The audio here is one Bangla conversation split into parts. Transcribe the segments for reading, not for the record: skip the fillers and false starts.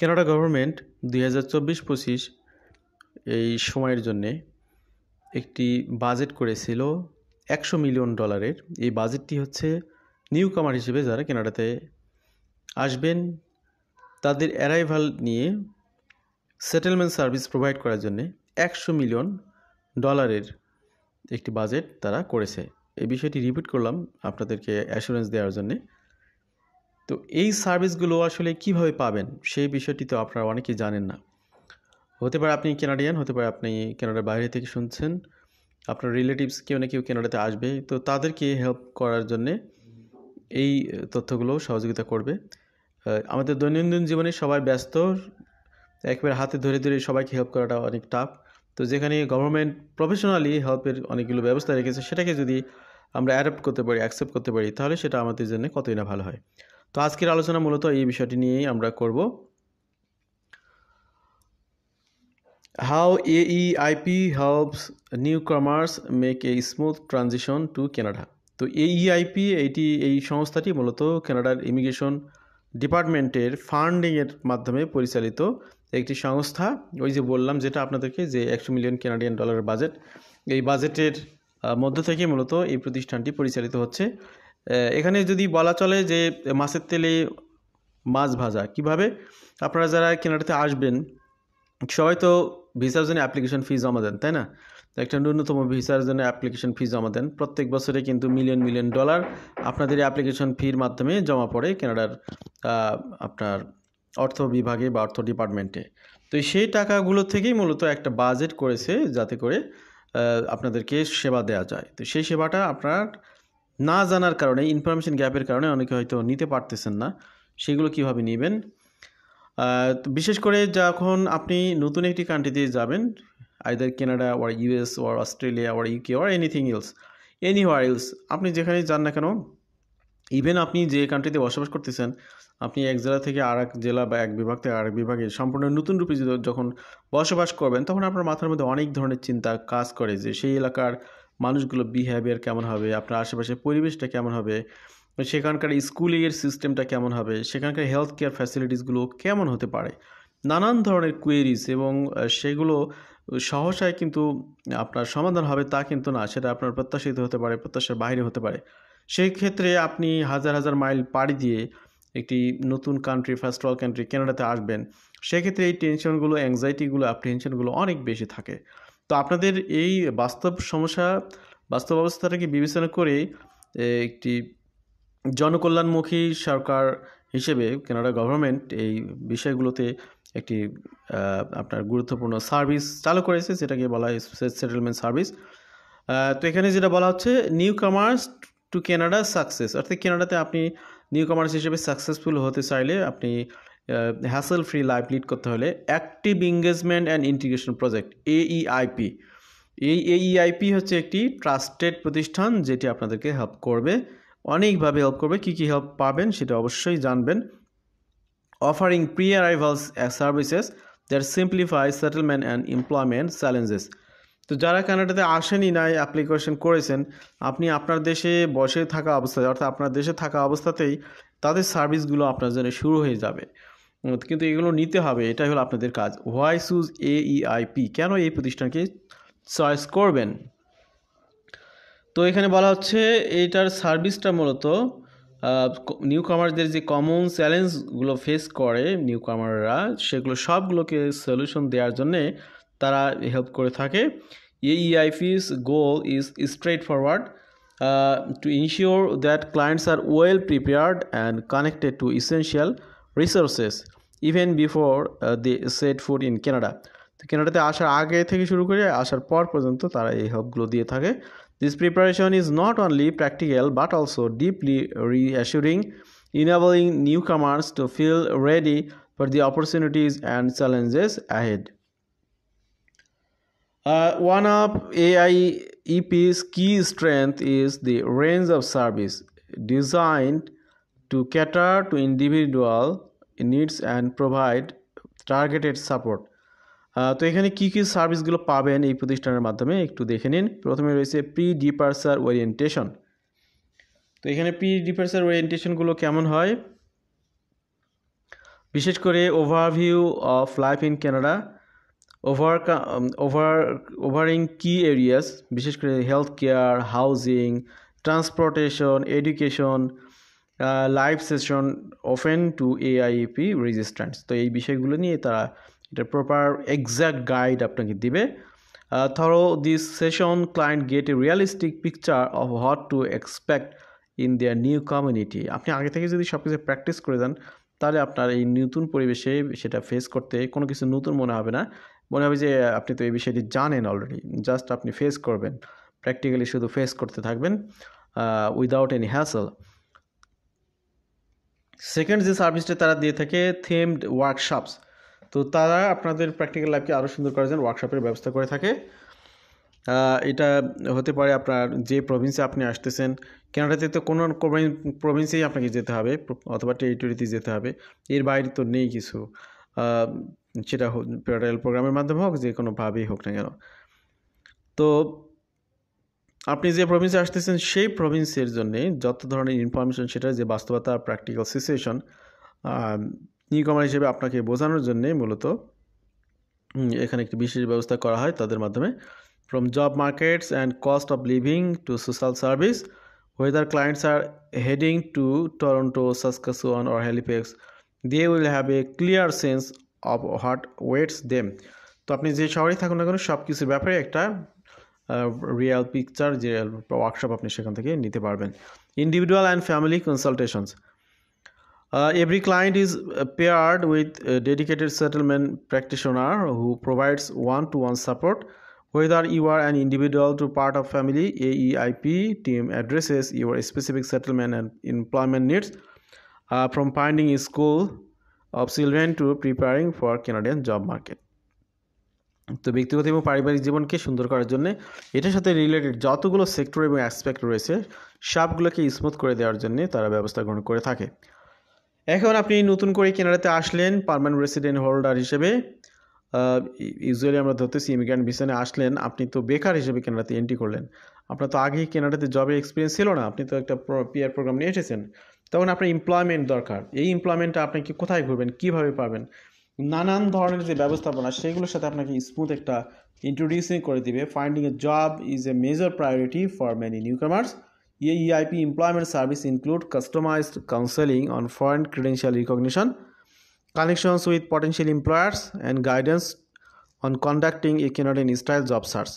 কানাডা গভর্নমেন্ট 2024-25 এই সময়ের জন্যে একটি বাজেট করেছিল $100 মিলিয়ন। এই বাজেটটি হচ্ছে নিউ কামার হিসেবে যারা কানাডাতে আসবেন তাদের অ্যারাইভাল নিয়ে সেটেলমেন্ট সার্ভিস প্রোভাইড করার জন্যে $100 মিলিয়ন একটি বাজেট তারা করেছে। এই বিষয়টি রিপিট করলাম আপনাদেরকে অ্যাসুরেন্স দেওয়ার জন্যে। তো এই সার্ভিসগুলো আসলে কিভাবে পাবেন সেই বিষয়টি তো আপনারা অনেকেই জানেন না। হতে পারে আপনি কানাডিয়ান, হতে পারে আপনি কানাডার বাইরে থেকে শুনছেন, আপনার রিলেটিভস কেউ না কেউ কানাডাতে আসবে, তো তাদেরকে হেল্প করার জন্যে এই তথ্যগুলো সহযোগিতা করবে। আমাদের দৈনন্দিন জীবনে সবাই ব্যস্ত, একবারে হাতে ধরে ধরে সবাইকে হেল্প করাটা অনেক টাফ। তো যেখানে গভর্নমেন্ট প্রফেশনালি হেল্পের অনেকগুলো ব্যবস্থা রেখেছে, সেটাকে যদি আমরা অ্যাডাপ্ট করতে পারি, অ্যাকসেপ্ট করতে পারি, তাহলে সেটা আমাদের জন্য কতই না ভালো হয়। তো আজকের আলোচনা মূলত এই বিষয়টি নিয়েই আমরা করব। How AEIP helps newcomers make a smooth transition to Canada. তো AEIP এই সংস্থাটি মূলত কানাডার ইমিগ্রেশন ডিপার্টমেন্টের ফান্ডিংয়ের মাধ্যমে পরিচালিত একটি সংস্থা। ওই যে বললাম যেটা আপনাদেরকে, যে $100 মিলিয়ন বাজেট, এই বাজেটের মধ্য থেকে মূলত এই প্রতিষ্ঠানটি পরিচালিত হচ্ছে। এখানে যদি বলা চলে যে মাছের তেলে মাছ ভাজা, কিভাবে আপনারা যারা কানাডাতে আসবেন সবাই তো ভিসার জন্য অ্যাপ্লিকেশন ফি জমা দেন, তাই না? একটা ন্যূনতম ভিসার জন্য অ্যাপ্লিকেশন ফি জমা দেন। প্রত্যেক বছরে কিন্তু মিলিয়ন ডলার আপনাদের অ্যাপ্লিকেশন ফির মাধ্যমে জমা পড়ে কানাডার আপনার অর্থ বিভাগে বা অর্থ ডিপার্টমেন্টে। তো সেই টাকাগুলো থেকেই মূলত একটা বাজেট করেছে যাতে করে আপনাদেরকে সেবা দেওয়া যায়। তো সেই সেবাটা আপনার না জানার কারণে, ইনফরমেশন গ্যাপের কারণে অনেকে হয়তো নিতে পারতেছেন না। সেগুলো কিভাবে নেবেন, বিশেষ করে যখন আপনি নতুন একটি কান্ট্রিতে যাবেন, আইদার কানাডা ওর ইউএস ওর অস্ট্রেলিয়া ওর ইউকে ওর এনিথিং এলস, এনিহোয়ার এলস, আপনি যেখানে যান না কেন, ইভেন আপনি যে কান্ট্রিতে বসবাস করতেছেন, আপনি এক জেলা থেকে আর এক জেলা বা এক বিভাগ থেকে আরেক বিভাগে সম্পূর্ণ নতুন রূপে যখন বসবাস করবেন, তখন আপনার মাথার মধ্যে অনেক ধরনের চিন্তা কাজ করে যে সেই এলাকার মানুষগুলো বিহেভিয়ার কেমন হবে, আপনার আশেপাশে পরিবেশটা কেমন হবে, সেখানকার স্কুলিংয়ের সিস্টেমটা কেমন হবে, সেখানকার হেলথ কেয়ার ফ্যাসিলিটিসগুলো কেমন হতে পারে, নানান ধরনের কুয়েরিজ। এবং সেগুলো সহসায় কিন্তু আপনার সমাধান হবে তা কিন্তু না, সেটা আপনার প্রত্যাশিত হতে পারে, প্রত্যাশার বাইরে হতে পারে। সেই ক্ষেত্রে আপনি হাজার হাজার মাইল পাড়ি দিয়ে একটি নতুন কান্ট্রি, ফার্স্ট ওয়ার্ল্ড কান্ট্রি কানাডাতে আসবেন, সেক্ষেত্রে এই টেনশনগুলো, অ্যাংজাইটিগুলো, অ্যাপ্রিহেনশনগুলো অনেক বেশি থাকে। তো আপনাদের এই বাস্তব সমস্যা, বাস্তব অবস্থাটাকে বিবেচনা করে একটি জনকল্যাণমুখী সরকার হিসেবে কানাডা গভর্নমেন্ট এই বিষয়গুলোতে একটি আপনার গুরুত্বপূর্ণ সার্ভিস চালু করেছে, যেটাকে বলা হয় সেটেলমেন্ট সার্ভিস। তো এখানে যেটা বলা হচ্ছে, নিউ কামার্স টু কানাডা সাকসেস, অর্থাৎ কানাডাতে আপনি নিউ কামার্স হিসেবে সাকসেসফুল হতে চাইলে, আপনি হ্যাসেল ফ্রি লাইফ লিড করতে হলে active engagement and integration project AEIP, এই AEIP হচ্ছে একটি ট্রাস্টেড প্রতিষ্ঠান যেটি আপনাদেরকে হেল্প করবে, অনেকভাবে হেল্প করবে। কী কী হেল্প পাবেন সেটা অবশ্যই জানবেন। Offering pre arrivals services that simplify settlement and employment challenges. তো যারা কানাডাতে আসেনি, নাই অ্যাপ্লিকেশন করেছেন, আপনি আপনার দেশে বসে থাকা অবস্থায়, অর্থাৎ আপনার দেশে থাকা অবস্থাতেই তাদের সার্ভিসগুলো আপনার জন্য শুরু হয়ে যাবে। কিন্তু এগুলো নিতে হবে, এটাই হলো আপনাদের কাজ। হোয়াই চুজ AEIP, কেন এই প্রতিষ্ঠানকে চয়েস করবেন? তো এখানে বলা হচ্ছে এইটার সার্ভিসটা মূলত নিউ কামারদের যে কমন চ্যালেঞ্জগুলো ফেস করে নিউ কামাররা, সেগুলো সবগুলোকে সলিউশন দেওয়ার জন্যে তারা হেল্প করে থাকে। AEIP's goal is straightforward, to ensure that clients are well prepared and connected to essential resources even before they set foot in Canada. তো কানাডাতে আসার আগে থেকে শুরু করে আসার পর পর্যন্ত তারা এই হেল্পগুলো দিয়ে থাকে। This preparation is not only practical but also deeply reassuring, enabling newcomers to feel ready for the opportunities and challenges ahead. One of AIEP's key strength is the range of service designed to cater to individual needs and provide targeted support. তো এখানে কী কী সার্ভিসগুলো পাবেন এই প্রতিষ্ঠানের মাধ্যমে একটু দেখে নিন। প্রথমে রয়েছে প্রি ডিপার্চার ওরিয়েন্টেশন। তো এখানে প্রি ডিপার্চার ওরিয়েন্টেশনগুলো কেমন হয়? বিশেষ করে overview of life in Canada, covering key areas, বিশেষ করে health care, housing, transportation, education, live session open to AIP registrants. তো এই বিষয়গুলো নিয়ে তারা এটা প্রপার এক্স্যাক্ট গাইড আপনাকে দিবে। Throw this session client gate A realistic picture of what to expect in their new community. আপনি আগে থেকে যদি সব কিছু প্র্যাকটিস করে যান তাহলে আপনার এই নতুন পরিবেশে সেটা ফেস করতে কোনো কিছু নতুন মনে হবে না, মনে হবে যে আপনি তো এই বিষয়টি জানেন অলরেডি, জাস্ট আপনি ফেস করবেন, প্র্যাকটিক্যালি শুধু ফেস করতে থাকবেন উইদাউট এনি হ্যাসেল। সেকেন্ড যে সার্ভিসটা তারা দিয়ে থাকে থিমড ওয়ার্কশপস। তো তারা আপনাদের প্র্যাকটিক্যাল লাইফকে আরও সুন্দর করার জন্য ওয়ার্কশপের ব্যবস্থা করে থাকে। এটা হতে পারে আপনার যে প্রভিন্সে আপনি আসতেছেন, কানাডাতে তো কোনো প্রভিন্সেই আপনাকে যেতে হবে অথবা টেরিটরিতে যেতে হবে, এর বাইরে তো নেই কিছু, সেটা প্যারালেল প্রোগ্রামের মাধ্যমে হোক, যে কোনোভাবেই হোক না কেন। তো আপনি যে প্রভিন্সে আসতেছেন সেই প্রভিন্সের জন্য যত ধরনের ইনফরমেশন, সেটা যে বাস্তবতা প্র্যাকটিক্যাল সিচুয়েশন নিউকামার হিসেবে আপনাকে বোঝানোর জন্যে মূলত এখানে একটি বিশেষ ব্যবস্থা করা হয় তাদের মাধ্যমে। From job markets and cost of living to social service, whether clients are heading to Toronto, Saskatchewan or Halifax, they will have a clear sense of what awaits them. তো আপনি যে শহরে থাকুন না কেন সব কিছুর ব্যাপারে একটা রিয়েল পিকচার, যে ওয়ার্কশপ আপনি সেখান থেকে নিতে পারবেন। Individual and family consultations, every client is paired with a dedicated settlement practitioner who provides one-to-one support. Whether you are an individual to part of family, AEIP team addresses your specific settlement and employment needs, from finding a school of children to preparing for Canadian job market. তো ব্যক্তিগত এবং পারিবারিক জীবনকে সুন্দর করার জন্য এটার সাথে রিলেটেড যতগুলো সেক্টর এবং অ্যাসপেক্ট রয়েছে সবগুলোকে স্মুথ করে দেওয়ার জন্য তারা ব্যবস্থা গ্রহণ করে থাকে। এখন আপনি নতুন করে কানাডাতে আসলেন পার্মানেন্ট রেসিডেন্ট হোল্ডার হিসেবে, ইউজুয়ালি আমরা ধরতেছি ইমিগ্রেন্ট ভিসানে আসলেন, আপনি তো বেকার হিসেবে কানাডাতে এন্ট্রি করলেন, আপনার তো আগেই কানাডাতে জবের এক্সপিরিয়েন্স ছিল না, আপনি তো একটা পিআর প্রোগ্রাম নিয়ে এসেছেন, তখন আপনার এমপ্লয়মেন্ট দরকার। এই এমপ্লয়মেন্টটা আপনি কি কোথায় ঘুরবেন, কীভাবে পাবেন, নানান ধরনের যে ব্যবস্থাপনা সেগুলোর সাথে আপনাকে স্মুথ একটা ইন্ট্রোডিউসিং করে দিবে। Finding A job is a major priority for many new কামার্স। AEIP employment service include customized counseling on foreign credential recognition, connections with potential employers, and guidance on conducting a Canadian-style job search.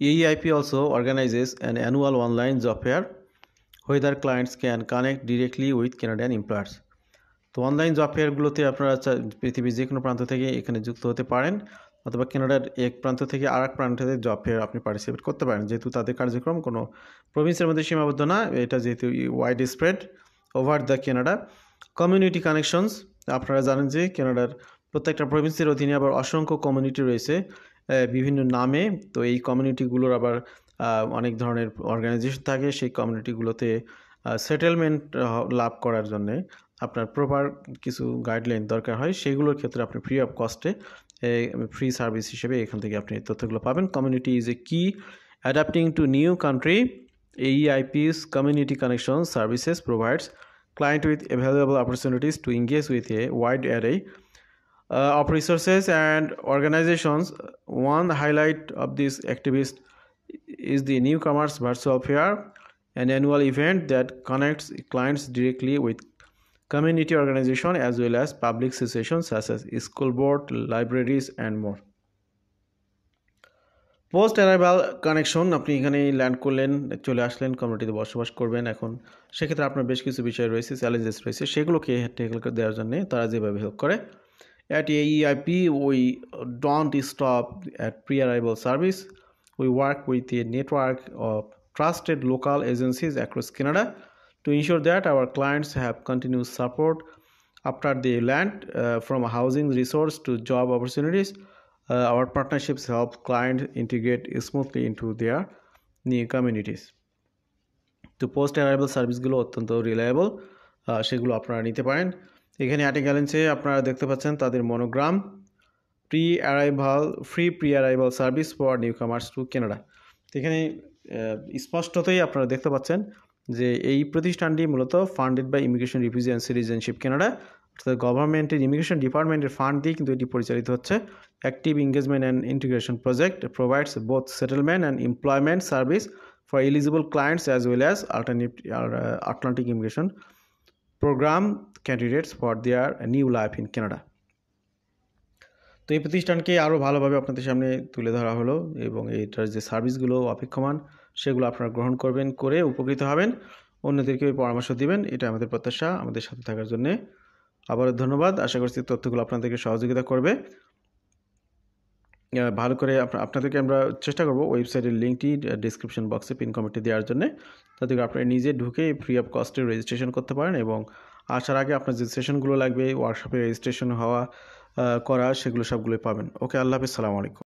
AEIP also organizes an annual online job fair whether clients can connect directly with Canadian employers. তো অনলাইন জব ফেয়ারগুলোতে আপনারা পৃথিবীর যে কোনো প্রান্ত থেকে এখানে যুক্ত হতে পারেন, অথবা কানাডার এক প্রান্ত থেকে আর এক প্রান্তে জব ফেয়ার আপনি পার্টিসিপেট করতে পারেন, যেহেতু তাদের কার্যক্রম কোনো প্রভিন্সের মধ্যে সীমাবদ্ধ না, এটা যেহেতু wide spread over the Canada. Community connections, আপনারা জানেন যে কানাডার প্রত্যেকটা প্রভিন্সের অধীনে আবার অসংখ্য কমিউনিটি রয়েছে বিভিন্ন নামে। তো এই কমিউনিটিগুলোর আবার অনেক ধরনের অর্গানাইজেশন থাকে, সেই কমিউনিটিগুলোতে সেটেলমেন্ট লাভ করার জন্যে আপনার প্রপার কিছু গাইডলাইন দরকার হয়, সেগুলোর ক্ষেত্রে আপনি ফ্রি অফ কস্টে ফ্রি সার্ভিস হিসেবে এখান থেকে আপনি তথ্যগুলো পাবেন। কমিউনিটি ইজ এ কি adapting two new country. AEIP's community connection services provides client with available opportunities to engage with a wide array of resources and organizations. One highlight of this activist is the Newcomers Virtual Fair, an annual event that connects clients directly with community organizations as well as public associations such as school board, libraries, and more. Post arrival connection, আপনি এখানে ল্যান্ড করলেন, চলে আসলেন, কমিউনিটিতে বসবাস করবেন, এখন সেক্ষেত্রে আপনার বেশ কিছু বিষয় রয়েছে, চ্যালেঞ্জেস রয়েছে, সেগুলোকে ট্যাকল করে দেওয়ার জন্য তারা যেভাবে হেল্প করে। At AEIP, we don't stop at pre-arrival service. We work with a network of trusted local agencies across Canada to ensure that our clients have continuous support after they land, from housing resource to job opportunities. Our partnerships help clients integrate smoothly into their new communities. তো পোস্ট অ্যারাইভাল সার্ভিসগুলো অত্যন্ত রিলায়েবল, সেগুলো আপনারা নিতে পারেন। এখানে অ্যাটে গ্যালেন্সে আপনারা দেখতে পাচ্ছেন তাদের monogram, free pre arrival service for new কামার্স to Canada. তো এখানে স্পষ্টতই আপনারা দেখতে পাচ্ছেন যে এই প্রতিষ্ঠানটি মূলত funded by immigration, refugee and citizenship Canada, অর্থাৎ গভর্নমেন্টের ইমিগ্রেশন ডিপার্টমেন্টের ফান্ড দিয়ে কিন্তু এটি পরিচালিত হচ্ছে। Active engagement and integration project provides both settlement and employment service for eligible clients as well as Atlantic immigration program candidates for their new life in Canada. তো এই প্রতিষ্ঠানকে আরও ভালোভাবে আপনাদের সামনে তুলে ধরা হলো এবং এইটার যে সার্ভিসগুলো অপেক্ষমান সেগুলো আপনারা গ্রহণ করবেন, করে উপকৃত হবেন, অন্যদেরকে পরামর্শ দিবেন, এটা আমাদের প্রত্যাশা। আমাদের সাথে থাকার জন্যে আবারও ধন্যবাদ। আশা করছি তথ্যগুলো আপনাদেরকে সহযোগিতা করবে। ভালো করে আপনাদেরকে আমরা চেষ্টা করব ওয়েবসাইটের লিঙ্কটি ডিসক্রিপশন বক্সে পিন কমেন্টে দেওয়ার জন্য, তাতে আপনারা নিজে ঢুকে ফ্রি অফ কস্টে রেজিস্ট্রেশন করতে পারেন এবং আসার আগে আপনার যে সেশনগুলো লাগবে ওয়ার্কশপে রেজিস্ট্রেশন করা সেগুলো সবগুলোই পাবেন। ওকে, আল্লাহ হাফেজ, সালামু আলাইকুম।